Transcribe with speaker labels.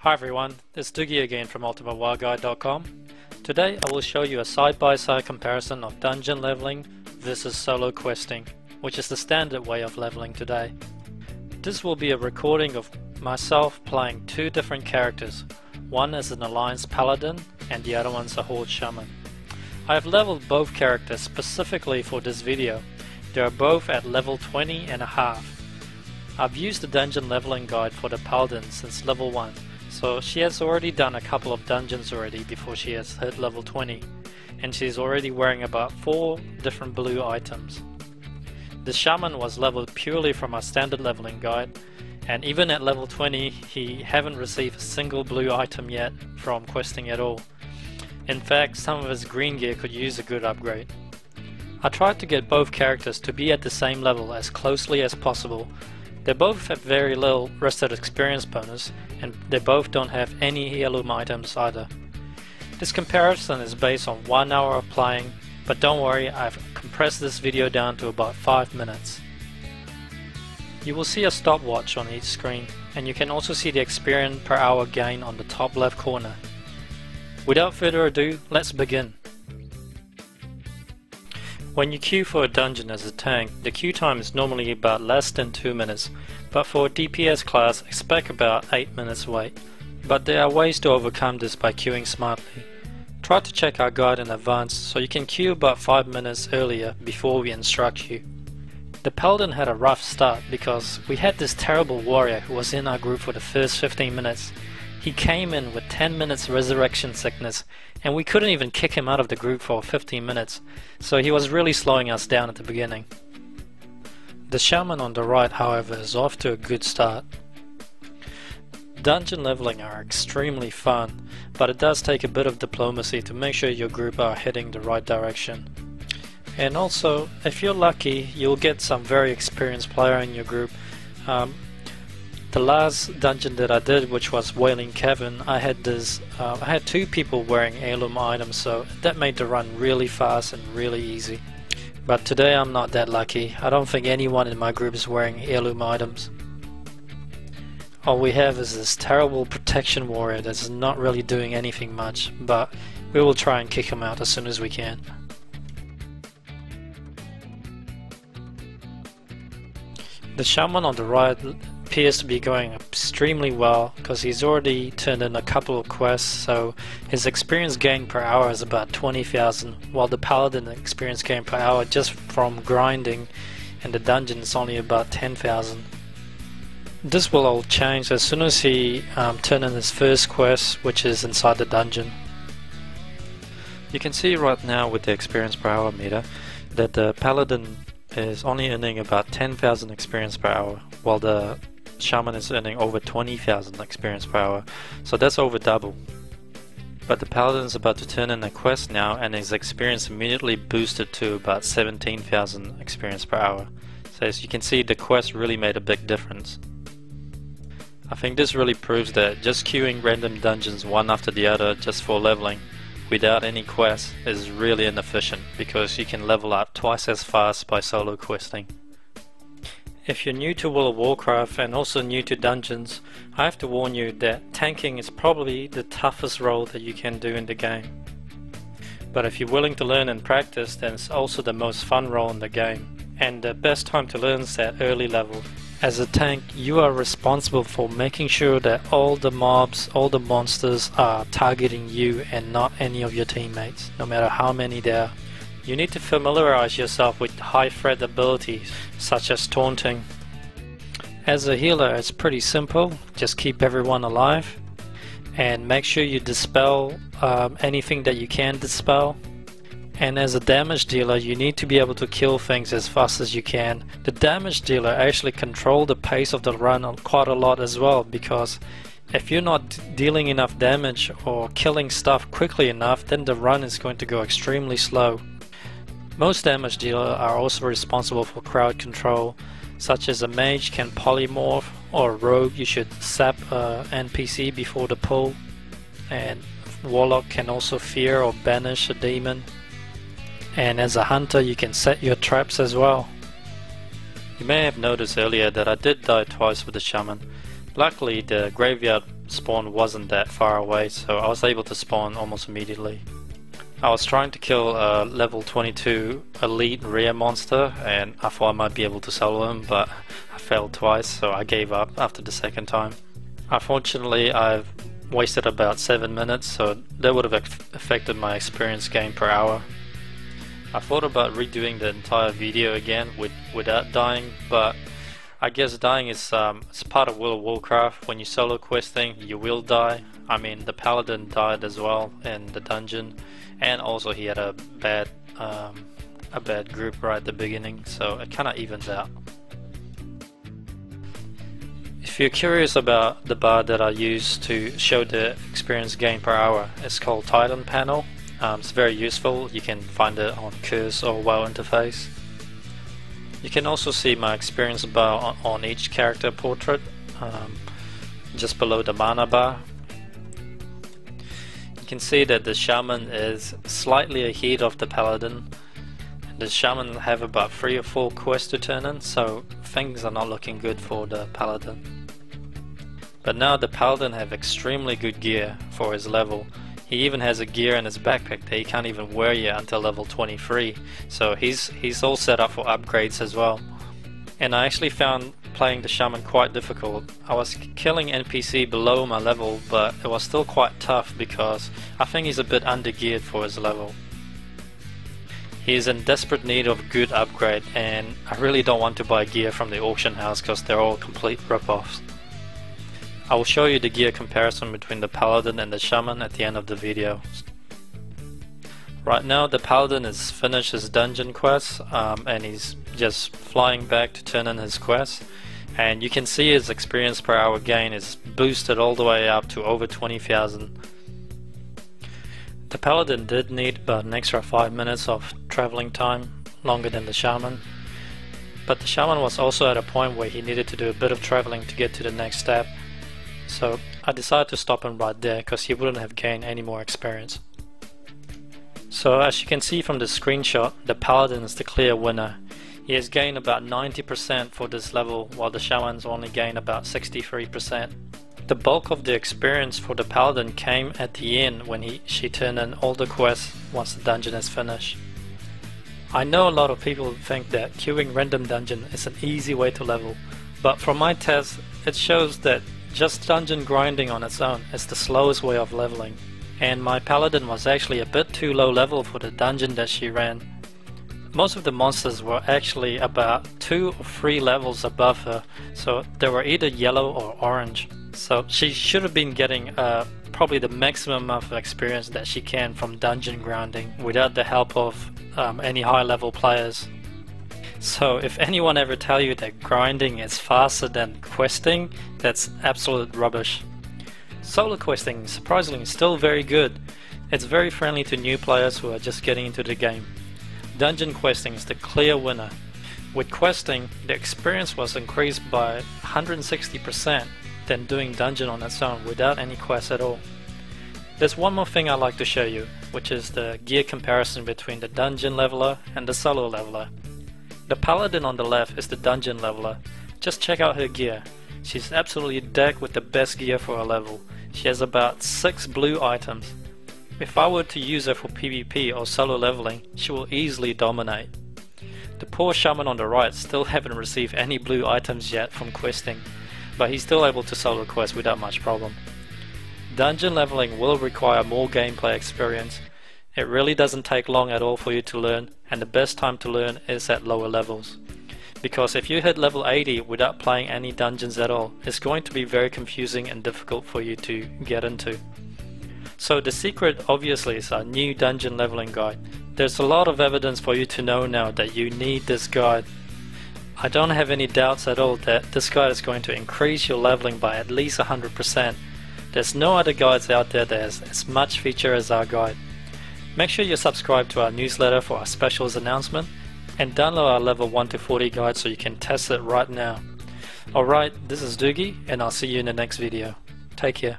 Speaker 1: Hi everyone, it's Doogie again from ultimatewildguide.com. Today I will show you a side-by-side comparison of dungeon leveling versus solo questing, which is the standard way of leveling today. This will be a recording of myself playing two different characters. One is an Alliance Paladin and the other one's a Horde Shaman. I have leveled both characters specifically for this video. They are both at level 20 and a half. I've used the dungeon leveling guide for the Paladin since level 1. So she has already done a couple of dungeons already before she has hit level 20, and she's already wearing about 4 different blue items. The Shaman was leveled purely from our standard leveling guide, and even at level 20 he haven't received a single blue item yet from questing at all. In fact, some of his green gear could use a good upgrade. I tried to get both characters to be at the same level as closely as possible. They both have very little rested experience bonus, and they both don't have any heirloom items either. This comparison is based on 1 hour of playing, but don't worry, I've compressed this video down to about 5 minutes. You will see a stopwatch on each screen, and you can also see the experience per hour gain on the top left corner. Without further ado, let's begin. When you queue for a dungeon as a tank, the queue time is normally about less than 2 minutes, but for a DPS class expect about 8 minutes wait. But there are ways to overcome this by queuing smartly. Try to check our guide in advance so you can queue about 5 minutes earlier before we instruct you. The Paladin had a rough start because we had this terrible warrior who was in our group for the first 15 minutes. He came in with 10 minutes resurrection sickness, and we couldn't even kick him out of the group for 15 minutes, so he was really slowing us down at the beginning. The Shaman on the right, however, is off to a good start. Dungeon leveling are extremely fun, but it does take a bit of diplomacy to make sure your group are heading the right direction. And also, if you're lucky, you'll get some very experienced player in your group. The last dungeon that I did, which was Wailing Cavern, I had 2 people wearing heirloom items, so that made the run really fast and really easy. But today I'm not that lucky. I don't think anyone in my group is wearing heirloom items. All we have is this terrible protection warrior that's not really doing anything much, but we will try and kick him out as soon as we can. The Shaman on the right appears to be going extremely well because he's already turned in a couple of quests, so his experience gain per hour is about 20,000, while the Paladin experience gain per hour just from grinding in the dungeon is only about 10,000. This will all change as soon as he turns in his first quest, which is inside the dungeon. You can see right now with the experience per hour meter that the Paladin is only earning about 10,000 experience per hour, while the Shaman is earning over 20,000 experience per hour, so that's over double. But the Paladin is about to turn in a quest now, and his experience immediately boosted to about 17,000 experience per hour. So as you can see, the quest really made a big difference. I think this really proves that just queuing random dungeons one after the other just for leveling without any quests is really inefficient, because you can level up twice as fast by solo questing. If you're new to World of Warcraft and also new to dungeons, I have to warn you that tanking is probably the toughest role that you can do in the game. But if you're willing to learn and practice, then it's also the most fun role in the game. And the best time to learn is at early level. As a tank, you are responsible for making sure that all the mobs, all the monsters are targeting you and not any of your teammates, no matter how many there are. You need to familiarize yourself with high threat abilities, such as taunting. As a healer, it's pretty simple. Just keep everyone alive and make sure you dispel anything that you can dispel. And as a damage dealer, you need to be able to kill things as fast as you can. The damage dealer actually controls the pace of the run quite a lot as well, because if you're not dealing enough damage or killing stuff quickly enough, then the run is going to go extremely slow. Most damage dealers are also responsible for crowd control, such as a mage can polymorph, or a rogue you should sap a NPC before the pull, and warlock can also fear or banish a demon, and as a hunter you can set your traps as well. You may have noticed earlier that I did die twice with the Shaman. Luckily the graveyard spawn wasn't that far away, so I was able to spawn almost immediately. I was trying to kill a level 22 elite rare monster and I thought I might be able to solo him, but I failed twice, so I gave up after the second time. Unfortunately, I've wasted about 7 minutes, so that would have affected my experience gain per hour. I thought about redoing the entire video again without dying, but I guess dying is it's part of World of Warcraft. When you solo questing, you will die. I mean, the paladin died as well in the dungeon, and also he had a bad group right at the beginning, so it kind of evens out. If you're curious about the bar that I use to show the experience gain per hour, it's called Titan Panel. It's very useful. You can find it on Curse or WoW interface. You can also see my experience bar on each character portrait, just below the mana bar. You can see that the shaman is slightly ahead of the paladin. The shaman have about 3 or 4 quests to turn in, so things are not looking good for the paladin. But now the paladin have extremely good gear for his level. He even has a gear in his backpack that he can't even wear yet until level 23, so he's all set up for upgrades as well. And I actually found playing the shaman quite difficult. I was killing NPC below my level, but it was still quite tough because I think he's a bit under-geared for his level. He is in desperate need of good upgrade, and I really don't want to buy gear from the auction house because they're all complete rip-offs. I will show you the gear comparison between the paladin and the shaman at the end of the video. Right now the paladin has finished his dungeon quest and he's just flying back to turn in his quest, and you can see his experience per hour gain is boosted all the way up to over 20,000. The paladin did need about an extra 5 minutes of traveling time, longer than the shaman, but the shaman was also at a point where he needed to do a bit of traveling to get to the next step. So I decided to stop him right there because he wouldn't have gained any more experience. So as you can see from the screenshot, the paladin is the clear winner. He has gained about 90% for this level, while the shaman's only gained about 63%. The bulk of the experience for the paladin came at the end when she turned in all the quests once the dungeon is finished. I know a lot of people think that queuing random dungeon is an easy way to level, but from my test it shows that just dungeon grinding on its own is the slowest way of leveling, and my paladin was actually a bit too low level for the dungeon that she ran. Most of the monsters were actually about 2 or 3 levels above her, so they were either yellow or orange. So she should have been getting probably the maximum amount of experience that she can from dungeon grinding without the help of any high level players. So if anyone ever tell you that grinding is faster than questing, that's absolute rubbish. Solo questing, surprisingly, is still very good. It's very friendly to new players who are just getting into the game. Dungeon questing is the clear winner. With questing, the experience was increased by 160% than doing dungeon on its own without any quests at all. There's one more thing I'd like to show you, which is the gear comparison between the dungeon leveler and the solo leveler. The paladin on the left is the dungeon leveler. Just check out her gear. She's absolutely decked with the best gear for her level. She has about 6 blue items. If I were to use her for PvP or solo leveling, she will easily dominate. The poor shaman on the right still haven't received any blue items yet from questing, but he's still able to solo quest without much problem. Dungeon leveling will require more gameplay experience. It really doesn't take long at all for you to learn, and the best time to learn is at lower levels. Because if you hit level 80 without playing any dungeons at all, it's going to be very confusing and difficult for you to get into. So the secret obviously is our new dungeon leveling guide. There's a lot of evidence for you to know now that you need this guide. I don't have any doubts at all that this guide is going to increase your leveling by at least 100%. There's no other guides out there that has as much feature as our guide. Make sure you subscribe to our newsletter for our specials announcement, and download our level 1 to 40 guide so you can test it right now. Alright, this is Doogie, and I'll see you in the next video. Take care.